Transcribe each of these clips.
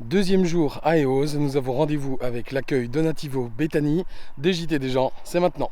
Deuxième jour à Eauze, nous avons rendez-vous avec l'accueil Donativo Bethany des JT des gens, c'est maintenant.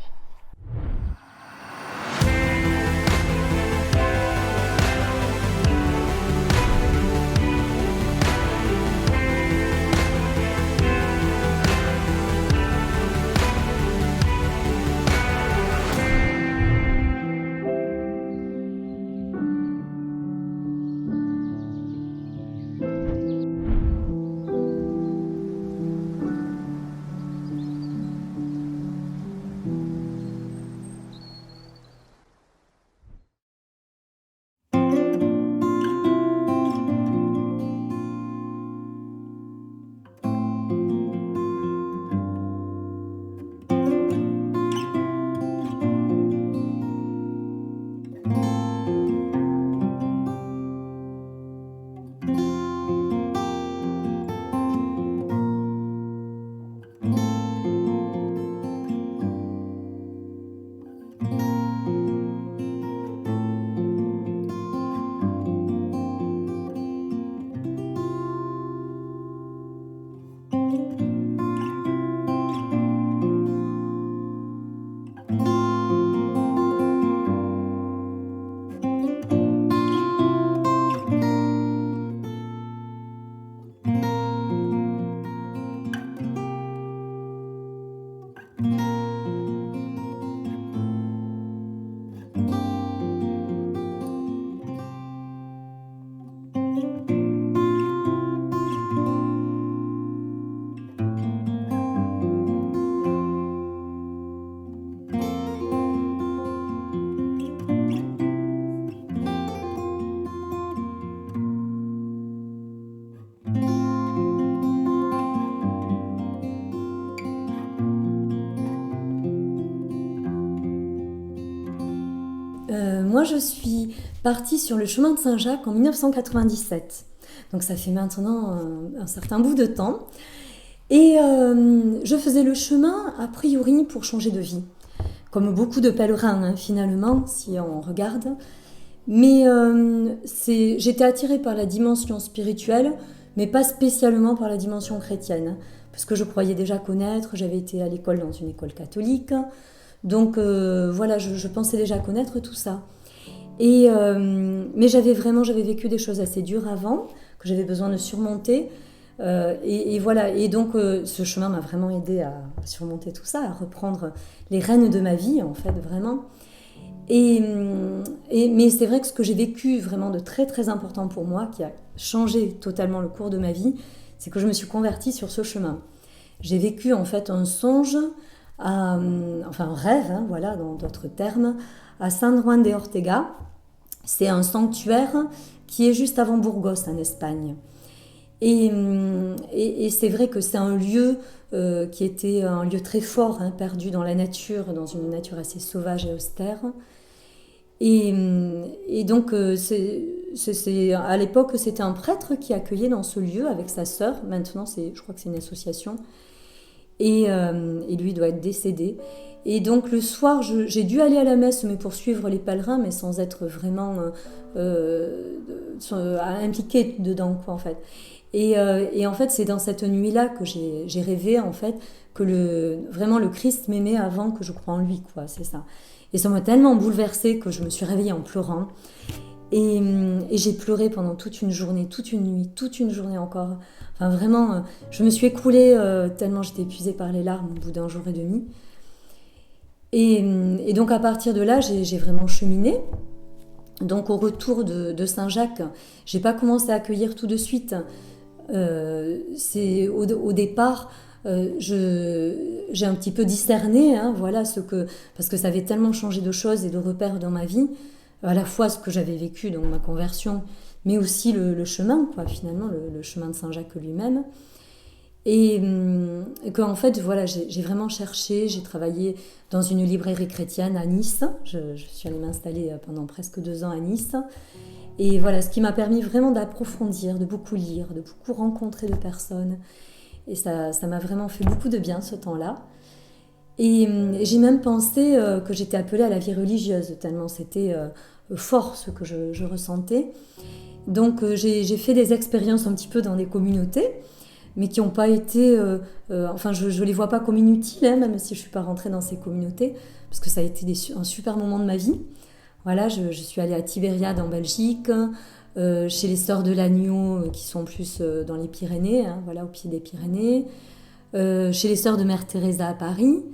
Moi, je suis partie sur le chemin de Saint-Jacques en 1997. Donc ça fait maintenant un certain bout de temps. Et je faisais le chemin, a priori, pour changer de vie. Comme beaucoup de pèlerins, hein, finalement, si on regarde. Mais j'étais attirée par la dimension spirituelle, mais pas spécialement par la dimension chrétienne. Parce que je croyais déjà connaître, j'avais été à l'école dans une école catholique. Donc voilà, je pensais déjà connaître tout ça. Mais j'avais vécu des choses assez dures avant, que j'avais besoin de surmonter. Et voilà, et donc ce chemin m'a vraiment aidée à surmonter tout ça, à reprendre les rênes de ma vie, en fait, vraiment. Mais c'est vrai que ce que j'ai vécu vraiment de très très important pour moi, qui a changé totalement le cours de ma vie, c'est que je me suis convertie sur ce chemin. J'ai vécu en fait un songe, enfin un rêve, hein, voilà, dans d'autres termes, à San Juan de Ortega. C'est un sanctuaire qui est juste avant Burgos, en Espagne. Et c'est vrai que c'est un lieu qui était un lieu très fort, hein, perdu dans la nature, dans une nature assez sauvage et austère. Et donc, à l'époque, c'était un prêtre qui accueillait dans ce lieu avec sa sœur. Maintenant, je crois que c'est une association. Et lui doit être décédé. Et donc le soir, j'ai dû aller à la messe, mais pour suivre les pèlerins, mais sans être vraiment impliquée dedans, quoi, en fait. Et en fait, c'est dans cette nuit-là que j'ai rêvé, en fait, que vraiment le Christ m'aimait avant que je croie en lui, quoi, c'est ça. Et ça m'a tellement bouleversée que je me suis réveillée en pleurant. Et j'ai pleuré pendant toute une journée, toute une nuit, toute une journée encore. Enfin vraiment, je me suis écroulée tellement j'étais épuisée par les larmes au bout d'un jour et demi. Et donc à partir de là, j'ai vraiment cheminé. Donc au retour de Saint-Jacques, j'ai pas commencé à accueillir tout de suite. C'est au départ, j'ai un petit peu discerné, hein, voilà, parce que ça avait tellement changé de choses et de repères dans ma vie, à la fois ce que j'avais vécu, donc ma conversion, mais aussi le chemin, quoi, finalement, le chemin de Saint-Jacques lui-même. Et qu'en fait, voilà, j'ai vraiment cherché, j'ai travaillé dans une librairie chrétienne à Nice. Je suis allée m'installer pendant presque 2 ans à Nice. Et voilà, ce qui m'a permis vraiment d'approfondir, de beaucoup lire, de beaucoup rencontrer de personnes. Et ça m'a vraiment fait beaucoup de bien ce temps-là. Et j'ai même pensé que j'étais appelée à la vie religieuse, tellement c'était fort ce que je ressentais. Donc j'ai fait des expériences un petit peu dans des communautés, mais qui n'ont pas été... enfin, je ne les vois pas comme inutiles, hein, même si je ne suis pas rentrée dans ces communautés, parce que ça a été un super moment de ma vie. Voilà, je suis allée à Tibériade en Belgique, chez les Sœurs de l'Agneau, qui sont plus dans les Pyrénées, hein, voilà, au pied des Pyrénées, chez les Sœurs de Mère Teresa à Paris.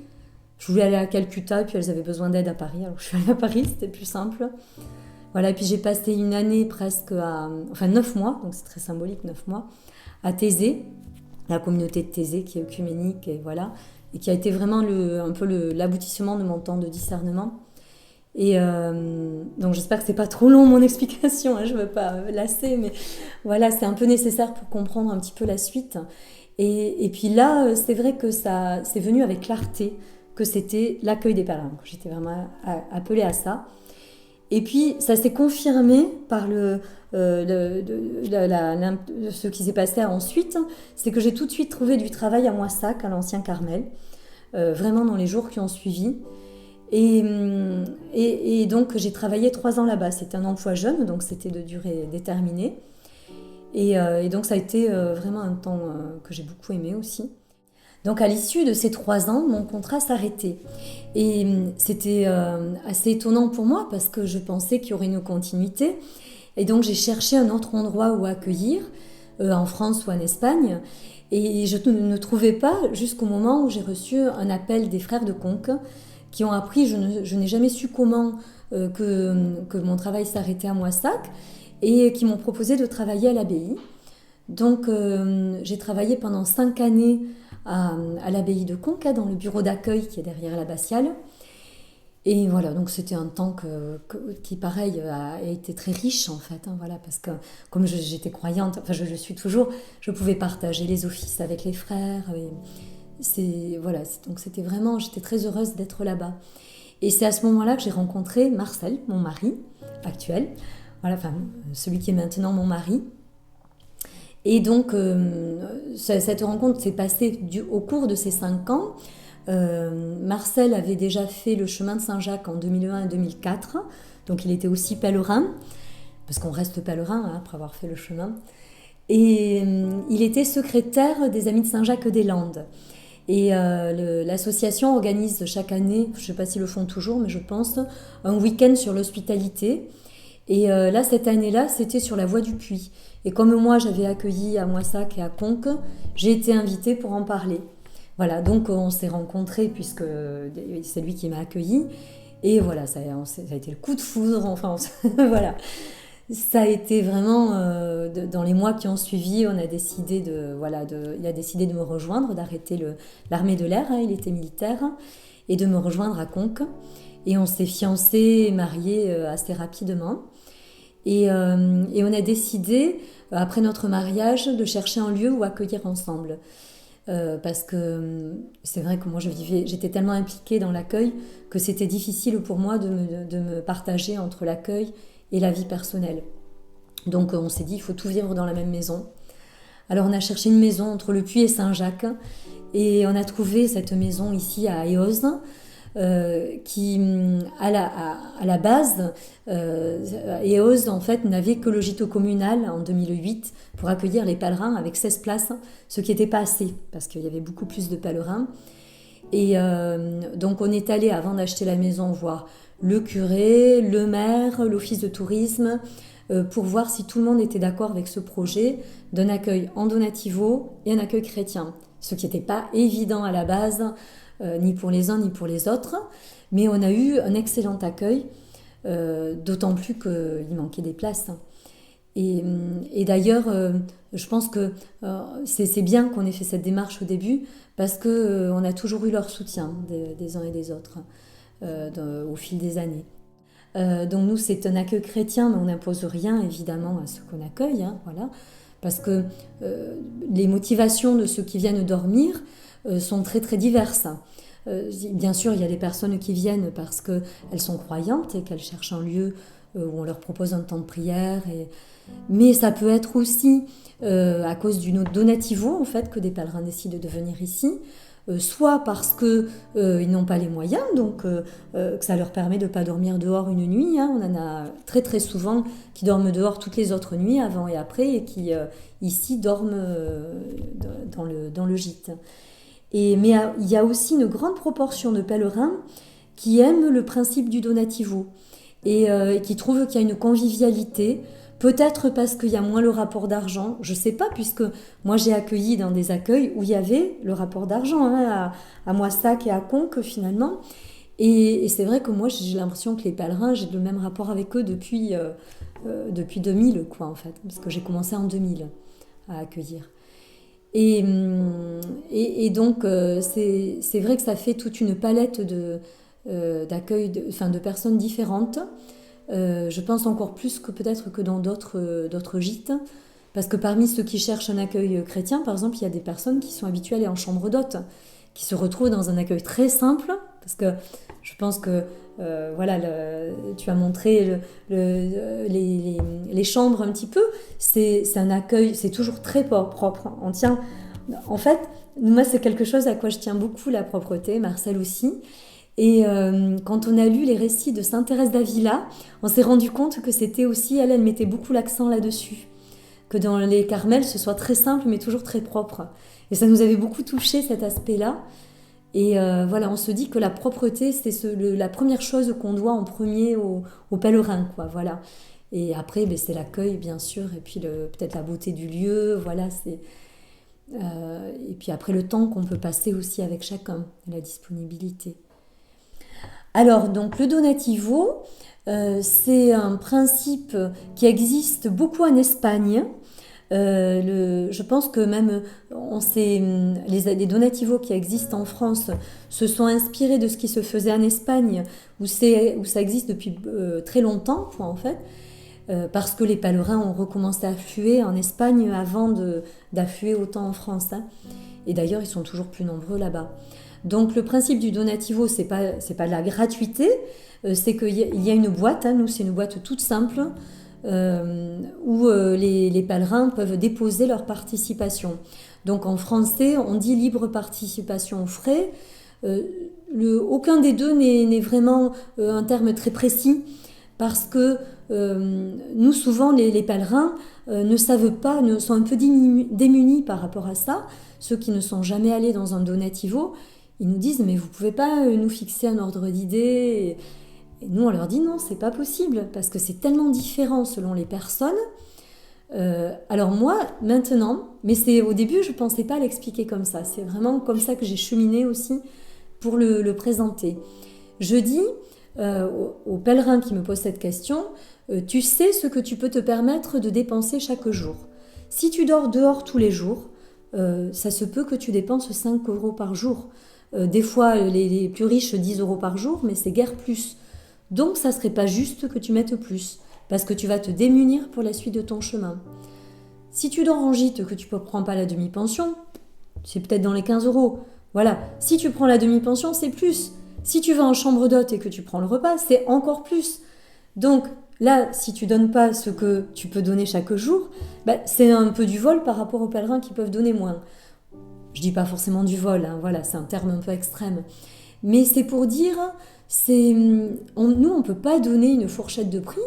Je voulais aller à Calcutta, et puis elles avaient besoin d'aide à Paris, alors je suis allée à Paris, c'était plus simple. Voilà, et puis j'ai passé une année presque enfin 9 mois, donc c'est très symbolique, 9 mois, à Thésée, la communauté de Thésée qui est œcuménique, et voilà, et qui a été vraiment un peu l'aboutissement de mon temps de discernement. Et donc j'espère que c'est pas trop long mon explication, hein, je veux pas lasser, mais voilà, c'est un peu nécessaire pour comprendre un petit peu la suite. Et puis là, c'est vrai que ça, c'est venu avec clarté que c'était l'accueil des pèlerins, que j'étais vraiment appelée à ça. Et puis ça s'est confirmé par ce qui s'est passé ensuite, c'est que j'ai tout de suite trouvé du travail à Moissac, à l'Ancien Carmel, vraiment dans les jours qui ont suivi. Et donc j'ai travaillé 3 ans là-bas. C'était un emploi jeune, donc c'était de durée déterminée. Et donc ça a été vraiment un temps que j'ai beaucoup aimé aussi. Donc à l'issue de ces 3 ans, mon contrat s'arrêtait. Et c'était assez étonnant pour moi parce que je pensais qu'il y aurait une continuité. Et donc j'ai cherché un autre endroit où accueillir, en France ou en Espagne. Et je ne trouvais pas jusqu'au moment où j'ai reçu un appel des frères de Conques qui ont appris, je n'ai jamais su comment, que mon travail s'arrêtait à Moissac, et qui m'ont proposé de travailler à l'abbaye. Donc j'ai travaillé pendant 5 années à l'abbaye de Conques, dans le bureau d'accueil qui est derrière l'abbatiale. Et voilà, donc c'était un temps qui, pareil, a été très riche en fait, hein, voilà, parce que comme j'étais croyante, enfin je suis toujours, je pouvais partager les offices avec les frères. Donc c'était vraiment, j'étais très heureuse d'être là-bas. Et c'est à ce moment-là que j'ai rencontré Marcel, mon mari actuel, voilà, enfin celui qui est maintenant mon mari. Et donc cette rencontre s'est passée au cours de ces 5 ans. Marcel avait déjà fait le chemin de Saint-Jacques en 2001 et 2004, donc il était aussi pèlerin, parce qu'on reste pèlerin hein, après avoir fait le chemin. Et il était secrétaire des Amis de Saint-Jacques-des-Landes. Et l'association organise chaque année, je ne sais pas s'ils le font toujours, mais je pense, un week-end sur l'hospitalité. Et là, cette année-là, c'était sur la voie du Puy. Et comme moi, j'avais accueilli à Moissac et à Conques, j'ai été invitée pour en parler. Voilà, donc on s'est rencontrés puisque c'est lui qui m'a accueillie. Et voilà, ça a été le coup de foudre, enfin, voilà. Ça a été vraiment, dans les mois qui ont suivi, il a décidé de me rejoindre, d'arrêter l'armée de l'air, hein, il était militaire, et de me rejoindre à Conques. Et on s'est fiancés et mariés assez rapidement. Et on a décidé, après notre mariage, de chercher un lieu où accueillir ensemble. Parce que c'est vrai que moi j'étais tellement impliquée dans l'accueil que c'était difficile pour moi de me partager entre l'accueil et la vie personnelle. Donc on s'est dit il faut tout vivre dans la même maison. Alors on a cherché une maison entre le Puy et Saint-Jacques et on a trouvé cette maison ici à Eauze qui à la base Eauze en fait n'avait que le gîte communal en 2008 pour accueillir les pèlerins avec 16 places, ce qui n'était pas assez parce qu'il y avait beaucoup plus de pèlerins. Et donc on est allé avant d'acheter la maison voir le curé, le maire, l'office de tourisme pour voir si tout le monde était d'accord avec ce projet d'un accueil en donativo et un accueil chrétien, ce qui n'était pas évident à la base, ni pour les uns ni pour les autres, mais on a eu un excellent accueil, d'autant plus qu'il manquait des places. Et d'ailleurs, je pense que c'est bien qu'on ait fait cette démarche au début, parce qu'on a toujours eu leur soutien des uns et des autres au fil des années. Donc nous, c'est un accueil chrétien, mais on n'impose rien évidemment à ceux qu'on accueille, hein, voilà, parce que les motivations de ceux qui viennent dormir sont très très diverses. Bien sûr, il y a des personnes qui viennent parce qu'elles sont croyantes et qu'elles cherchent un lieu où on leur propose un temps de prière. Mais ça peut être aussi à cause d'une donativo en fait que des pèlerins décident de venir ici. soit parce que ils n'ont pas les moyens, donc que ça leur permet de ne pas dormir dehors une nuit. Hein. On en a très très souvent qui dorment dehors toutes les autres nuits, avant et après, et qui ici dorment dans le gîte. Mais il y a aussi une grande proportion de pèlerins qui aiment le principe du donativo et qui trouvent qu'il y a une convivialité. Peut-être parce qu'il y a moins le rapport d'argent, je ne sais pas, puisque moi j'ai accueilli dans des accueils où il y avait le rapport d'argent, hein, à Moissac et à Conques finalement. Et c'est vrai que moi j'ai l'impression que les pèlerins, j'ai le même rapport avec eux depuis 2000, quoi, en fait, parce que j'ai commencé en 2000 à accueillir. Et donc c'est vrai que ça fait toute une palette d'accueil, de personnes différentes. Je pense encore plus que peut-être que dans d'autres gîtes, parce que parmi ceux qui cherchent un accueil chrétien, par exemple, il y a des personnes qui sont habituées à aller en chambre d'hôte, qui se retrouvent dans un accueil très simple, parce que je pense que voilà, tu as montré les chambres un petit peu, c'est un accueil, c'est toujours très propre. On tient, en fait, moi c'est quelque chose à quoi je tiens beaucoup, la propreté, Marcel aussi. Et quand on a lu les récits de Sainte Thérèse d'Avila, on s'est rendu compte que c'était aussi, elle mettait beaucoup l'accent là-dessus. Que dans les Carmels, ce soit très simple, mais toujours très propre. Et ça nous avait beaucoup touché, cet aspect-là. Et voilà, on se dit que la propreté, c'est la première chose qu'on doit en premier aux pèlerins, quoi, voilà. Et après, c'est l'accueil, bien sûr, et puis peut-être la beauté du lieu, voilà. Et puis après, le temps qu'on peut passer aussi avec chacun, la disponibilité. Alors, donc le donativo, c'est un principe qui existe beaucoup en Espagne. Je pense que même les donativos qui existent en France se sont inspirés de ce qui se faisait en Espagne, où ça existe depuis très longtemps, en fait, parce que les pèlerins ont recommencé à affluer en Espagne avant d'affluer autant en France. Hein. Et d'ailleurs, ils sont toujours plus nombreux là-bas. Donc le principe du donativo, c'est pas de la gratuité, c'est qu'il y a une boîte, hein, nous c'est une boîte toute simple, où les pèlerins peuvent déposer leur participation. Donc en français, on dit libre participation aux frais. Aucun des deux n'est vraiment un terme très précis, parce que nous, souvent, les pèlerins ne savent pas, sont un peu démunis par rapport à ça. Ceux qui ne sont jamais allés dans un donativo, ils nous disent « mais vous pouvez pas nous fixer un ordre d'idées ?» Et nous, on leur dit « non, c'est pas possible, parce que c'est tellement différent selon les personnes. » Alors moi, maintenant, mais au début, je pensais pas l'expliquer comme ça. C'est vraiment comme ça que j'ai cheminé aussi pour le présenter. Je dis aux pèlerins qui me posent cette question, tu sais ce que tu peux te permettre de dépenser chaque jour. Si tu dors dehors tous les jours, ça se peut que tu dépenses 5 € par jour. Des fois, les plus riches 10 € par jour, mais c'est guère plus. Donc, ça ne serait pas juste que tu mettes plus, parce que tu vas te démunir pour la suite de ton chemin. Si tu dors en gîte, que tu ne prends pas la demi-pension, c'est peut-être dans les 15 €. Voilà. Si tu prends la demi-pension, c'est plus. Si tu vas en chambre d'hôte et que tu prends le repas, c'est encore plus. Donc, là, si tu ne donnes pas ce que tu peux donner chaque jour, c'est un peu du vol par rapport aux pèlerins qui peuvent donner moins. Je dis pas forcément du vol, hein, voilà, c'est un terme un peu extrême. Mais c'est pour dire, nous, on peut pas donner une fourchette de prix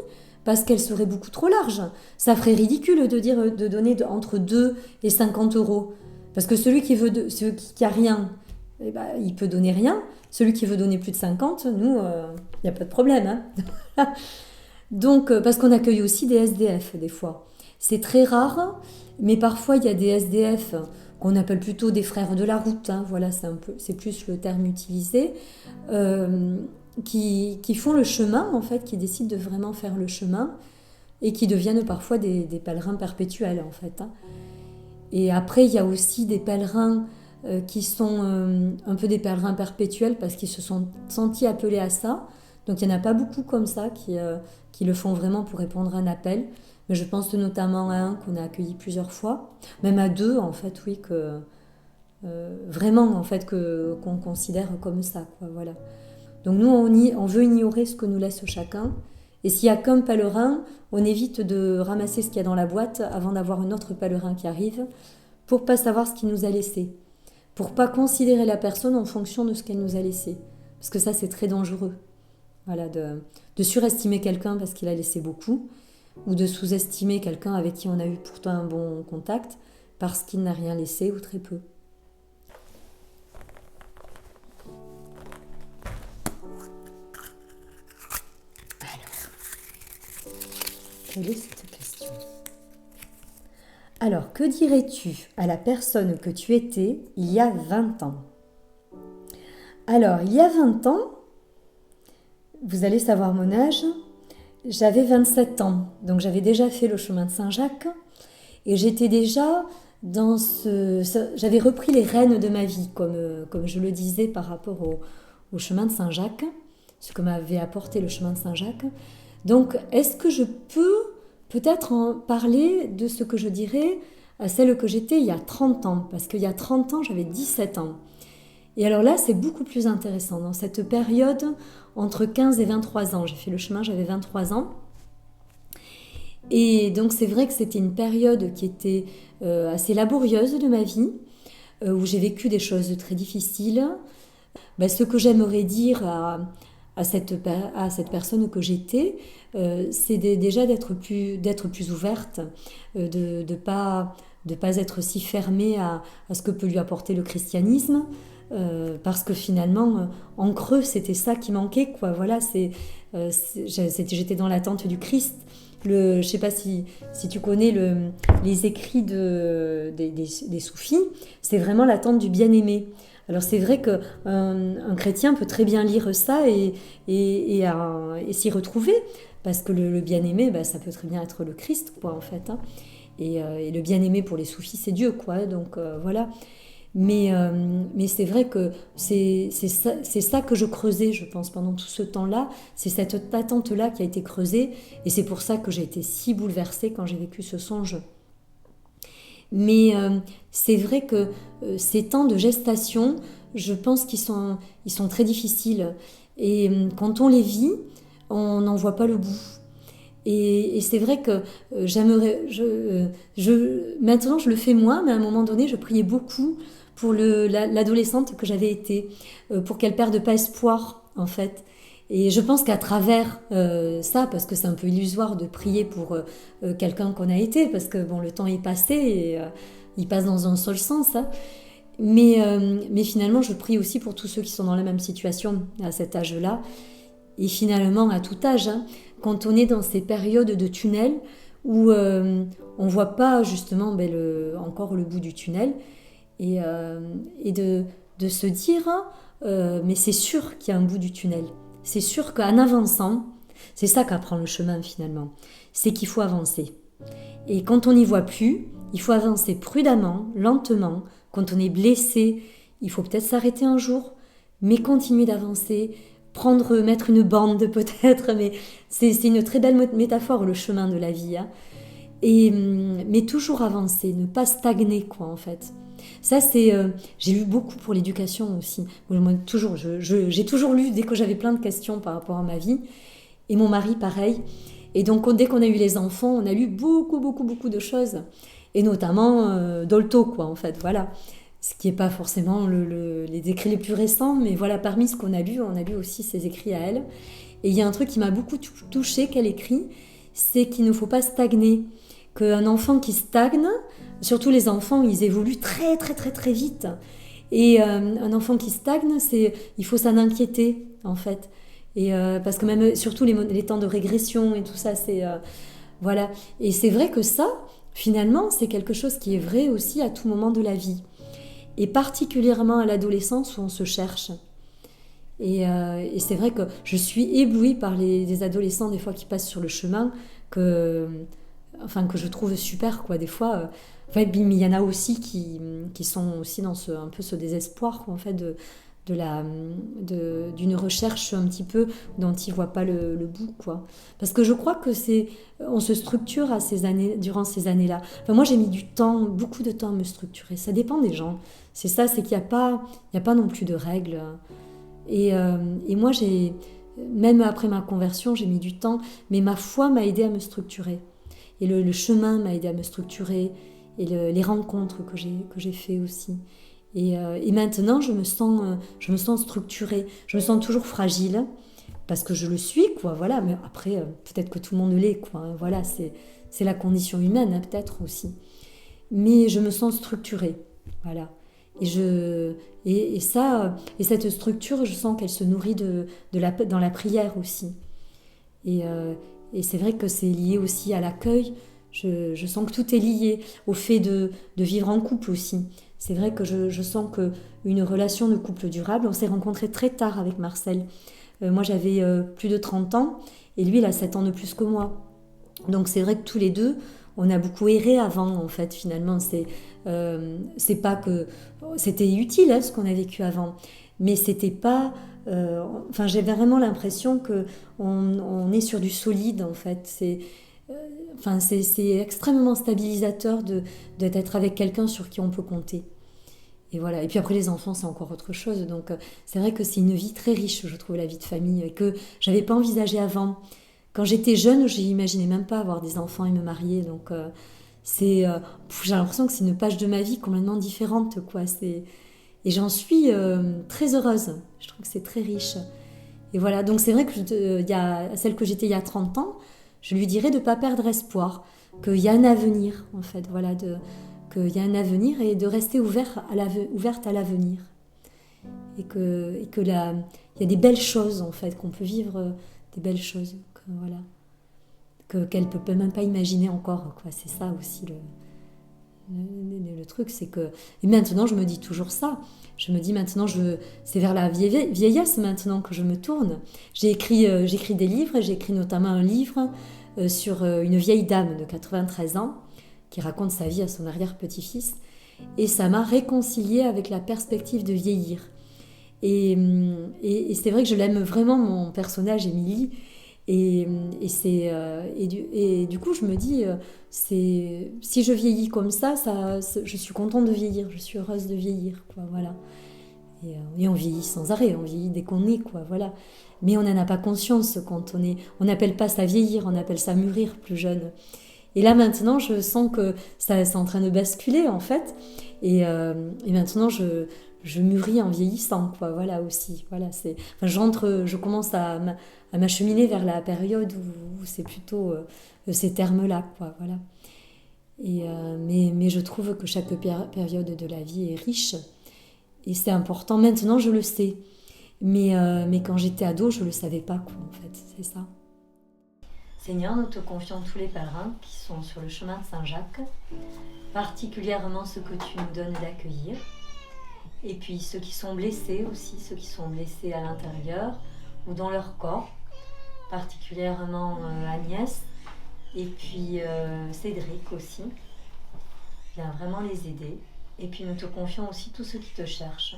parce qu'elle serait beaucoup trop large. Ça ferait ridicule de donner entre 2 et 50 €. Parce que celui qui a rien, il peut donner rien. Celui qui veut donner plus de 50, nous, il n'y a pas de problème. Hein. Donc, parce qu'on accueille aussi des SDF des fois. C'est très rare, mais parfois il y a des SDF qu'on appelle plutôt des frères de la route, hein, voilà, c'est plus le terme utilisé, qui font le chemin, en fait, qui décident de vraiment faire le chemin et qui deviennent parfois des pèlerins perpétuels, en fait. Hein. Et après, il y a aussi des pèlerins qui sont un peu des pèlerins perpétuels parce qu'ils se sont sentis appelés à ça. Donc, il n'y en a pas beaucoup comme ça qui le font vraiment pour répondre à un appel. Mais je pense notamment à un qu'on a accueilli plusieurs fois, même à 2 en fait, oui, que vraiment en fait qu'on considère comme ça, quoi, voilà. Donc nous on veut ignorer ce que nous laisse chacun, et s'il y a qu'un pèlerin, on évite de ramasser ce qu'il y a dans la boîte avant d'avoir un autre pèlerin qui arrive, pour pas savoir ce qu'il nous a laissé. pour pas considérer la personne en fonction de ce qu'elle nous a laissé. Parce que ça, c'est très dangereux. Voilà, de surestimer quelqu'un parce qu'il a laissé beaucoup, ou de sous-estimer quelqu'un avec qui on a eu pourtant un bon contact parce qu'il n'a rien laissé ou très peu. Quelle est cette question ? Alors, que dirais-tu à la personne que tu étais il y a 20 ans ? Alors, il y a 20 ans, vous allez savoir mon âge, j'avais 27 ans. Donc, j'avais déjà fait le chemin de Saint-Jacques et j'étais déjà dans j'avais repris les rênes de ma vie, comme je le disais par rapport au chemin de Saint-Jacques, ce que m'avait apporté le chemin de Saint-Jacques. Donc, est-ce que je peux peut-être en parler de ce que je dirais à celle que j'étais il y a 30 ans ? Parce qu'il y a 30 ans, j'avais 17 ans. Et alors là, c'est beaucoup plus intéressant. Dans cette période, entre 15 et 23 ans, j'ai fait le chemin, j'avais 23 ans. Et donc, c'est vrai que c'était une période qui était assez laborieuse de ma vie, où j'ai vécu des choses très difficiles. Ce que j'aimerais dire à cette personne que j'étais, c'est déjà d'être plus ouverte, de pas être si fermée à ce que peut lui apporter le christianisme, parce que finalement, en creux, c'était ça qui manquait, quoi. Voilà, j'étais dans l'attente du Christ. Je ne sais pas si tu connais les écrits des soufis, c'est vraiment l'attente du bien-aimé. Alors c'est vrai qu'un chrétien peut très bien lire ça et s'y retrouver, parce que le bien-aimé, ça peut très bien être le Christ, quoi, en fait. Hein. Et le bien-aimé pour les soufis, c'est Dieu, quoi. Donc voilà. Mais c'est vrai que c'est ça que je creusais, je pense, pendant tout ce temps-là. C'est cette attente-là qui a été creusée, et c'est pour ça que j'ai été si bouleversée quand j'ai vécu ce songe. Mais c'est vrai que ces temps de gestation, je pense qu'ils sont très difficiles. Et quand on les vit, on n'en voit pas le bout. Et c'est vrai que j'aimerais... maintenant, je le fais moins, mais à un moment donné, je priais beaucoup pour l'adolescente que j'avais été, pour qu'elle perde pas espoir, en fait. Et je pense qu'à travers ça, parce que c'est un peu illusoire de prier pour quelqu'un qu'on a été, parce que bon, le temps est passé et il passe dans un seul sens. Hein. Mais finalement, je prie aussi pour tous ceux qui sont dans la même situation à cet âge-là. Et finalement, à tout âge, hein, quand on est dans ces périodes de tunnel où on ne voit pas justement encore le bout du tunnel, et de se dire mais c'est sûr qu'il y a un bout du tunnel. C'est sûr qu'en avançant, c'est ça qu'apprend le chemin finalement, c'est qu'il faut avancer. Et quand on n'y voit plus, il faut avancer prudemment, lentement. Quand on est blessé, il faut peut-être s'arrêter un jour, mais continuer d'avancer, mettre une bande peut-être, mais c'est une très belle métaphore, le chemin de la vie. Hein. Mais toujours avancer, ne pas stagner, quoi, en fait. Ça, j'ai lu beaucoup pour l'éducation aussi. Moi, j'ai toujours lu dès que j'avais plein de questions par rapport à ma vie. Et mon mari, pareil. Et donc, dès qu'on a eu les enfants, on a lu beaucoup, beaucoup, beaucoup de choses. Et notamment Dolto, quoi, en fait, voilà. Ce qui n'est pas forcément les écrits les plus récents, mais voilà, parmi ce qu'on a lu, on a lu aussi ses écrits à elle. Et il y a un truc qui m'a beaucoup touchée qu'elle écrit, c'est qu'il ne faut pas stagner. Qu'un enfant qui stagne, surtout les enfants, ils évoluent très très très très vite. Et un enfant qui stagne, il faut s'en inquiéter en fait. Et parce que même surtout les temps de régression et tout ça, voilà. Et c'est vrai que ça, finalement, c'est quelque chose qui est vrai aussi à tout moment de la vie. Et particulièrement à l'adolescence où on se cherche. Et c'est vrai que je suis éblouie par les adolescents des fois qui passent sur le chemin que je trouve super, quoi. Des fois, il y en a aussi qui sont aussi dans un peu ce désespoir, quoi, en fait, d'une recherche un petit peu dont ils ne voient pas le bout, quoi. Parce que je crois que on se structure durant ces années-là. Enfin, moi, j'ai mis beaucoup de temps à me structurer. Ça dépend des gens. C'est ça, c'est qu'il n'y a pas non plus de règles. Et moi, même après ma conversion, j'ai mis du temps, mais ma foi m'a aidée à me structurer. Et le chemin m'a aidé à me structurer, et les rencontres que j'ai fait aussi. Et maintenant, je me sens structurée. Je me sens toujours fragile, parce que je le suis, quoi, voilà. Mais après, peut-être que tout le monde l'est, quoi, hein, voilà, c'est la condition humaine, hein, peut-être aussi. Mais je me sens structurée, voilà. Et cette structure, je sens qu'elle se nourrit dans la prière aussi. Et, euh, et c'est vrai que c'est lié aussi à l'accueil. Je sens que tout est lié au fait de vivre en couple aussi. C'est vrai que je sens qu'une relation de couple durable, on s'est rencontrés très tard avec Marcel. Moi, j'avais plus de 30 ans et lui, il a 7 ans de plus que moi. Donc c'est vrai que tous les deux, on a beaucoup erré avant, en fait, finalement. C'est pas que... C'était utile, hein, ce qu'on a vécu avant. Mais c'était pas... Enfin, j'avais vraiment l'impression qu'on est sur du solide, en fait. C'est extrêmement stabilisateur d'être avec quelqu'un sur qui on peut compter. Et voilà. Et puis après, les enfants, c'est encore autre chose. Donc, c'est vrai que c'est une vie très riche, je trouve, la vie de famille, que j'avais pas envisagée avant. Quand j'étais jeune, j'imaginais même pas avoir des enfants et me marier. Donc, j'ai l'impression que c'est une page de ma vie complètement différente, quoi. Et j'en suis très heureuse. Je trouve que c'est très riche. Et voilà. Donc, c'est vrai que celle que j'étais il y a 30 ans, je lui dirais de ne pas perdre espoir, qu'il y a un avenir, en fait. Voilà, qu'il y a un avenir et de rester ouverte à l'avenir. Il y a des belles choses, en fait, qu'on peut vivre, des belles choses. Voilà, qu'elle ne peut même pas imaginer encore, quoi. C'est ça aussi le truc, c'est que... Et maintenant, je me dis toujours ça. Je me dis maintenant, c'est vers la vieillesse maintenant que je me tourne. J'écris des livres, et j'ai écrit notamment un livre sur une vieille dame de 93 ans qui raconte sa vie à son arrière-petit-fils. Et ça m'a réconciliée avec la perspective de vieillir. Et c'est vrai que je l'aime vraiment, mon personnage, Émilie. Et du coup, je me dis, si je vieillis comme ça, je suis contente de vieillir, je suis heureuse de vieillir, quoi, voilà. Et on vieillit sans arrêt, on vieillit dès qu'on est, quoi, voilà. Mais on n'en a pas conscience quand on n'appelle pas ça vieillir, on appelle ça mûrir plus jeune. Et là maintenant, je sens que c'est en train de basculer, en fait. Et maintenant, je mûris en vieillissant, quoi, voilà aussi. Voilà, je commence à m'acheminer vers la période où c'est plutôt ces termes-là, quoi, voilà. Mais je trouve que chaque période de la vie est riche et c'est important. Maintenant, je le sais, mais quand j'étais ado, je le savais pas, quoi, en fait, c'est ça. Seigneur, nous te confions tous les pèlerins qui sont sur le chemin de Saint-Jacques, particulièrement ceux que tu nous donnes d'accueillir. Et puis ceux qui sont blessés aussi, ceux qui sont blessés à l'intérieur ou dans leur corps, particulièrement Agnès et puis Cédric aussi. Viens vraiment les aider. Et puis nous te confions aussi tous ceux qui te cherchent.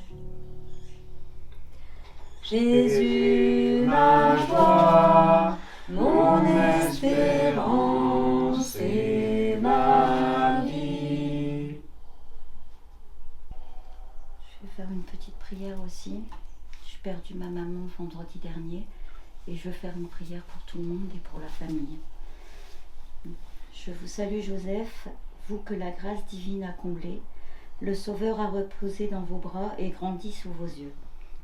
Jésus, ma joie, mon espérance et ma vie. Je vais faire une petite prière aussi. J'ai perdu ma maman vendredi dernier et je veux faire une prière pour tout le monde et pour la famille. Je vous salue Joseph, vous que la grâce divine a comblé. Le Sauveur a reposé dans vos bras et grandi sous vos yeux.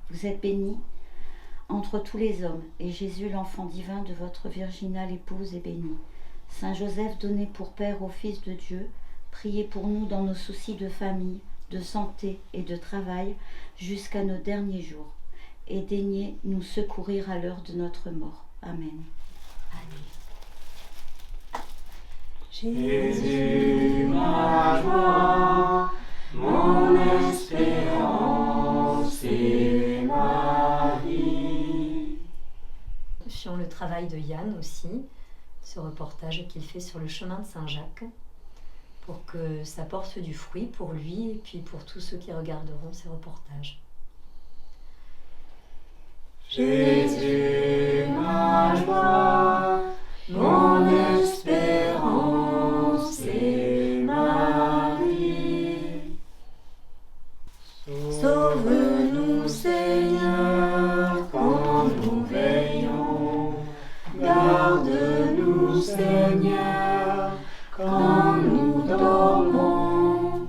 Vous êtes bénie entre tous les hommes, et Jésus, l'enfant divin de votre virginale épouse, est béni. Saint Joseph, donné pour Père au Fils de Dieu, priez pour nous dans nos soucis de famille, de santé et de travail, jusqu'à nos derniers jours, et daignez nous secourir à l'heure de notre mort. Amen. Amen. Jésus, ma joie, mon espérance et ma vie. Sur le travail de Yann aussi, ce reportage qu'il fait sur le chemin de Saint-Jacques, pour que ça porte du fruit pour lui et puis pour tous ceux qui regarderont ces reportages. Jésus, ma joie, mon espérance et ma vie. Sauve-nous, Seigneur, quand nous veillons. Garde-nous, Seigneur, quand nous dormons.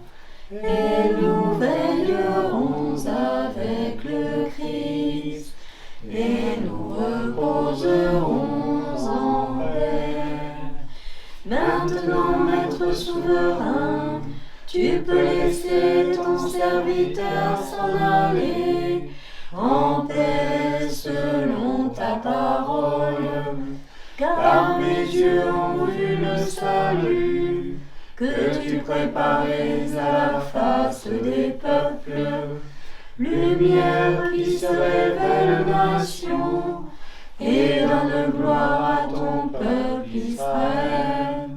Et nous veillons veillerons avec le Christ et nous reposerons en paix. Maintenant, Maître souverain, tu peux laisser ton serviteur s'en aller en paix selon ta parole. Car mes yeux ont vu le salut que tu préparais à la face des peuples, lumière qui se révèle aux nations et donne gloire à ton peuple Israël.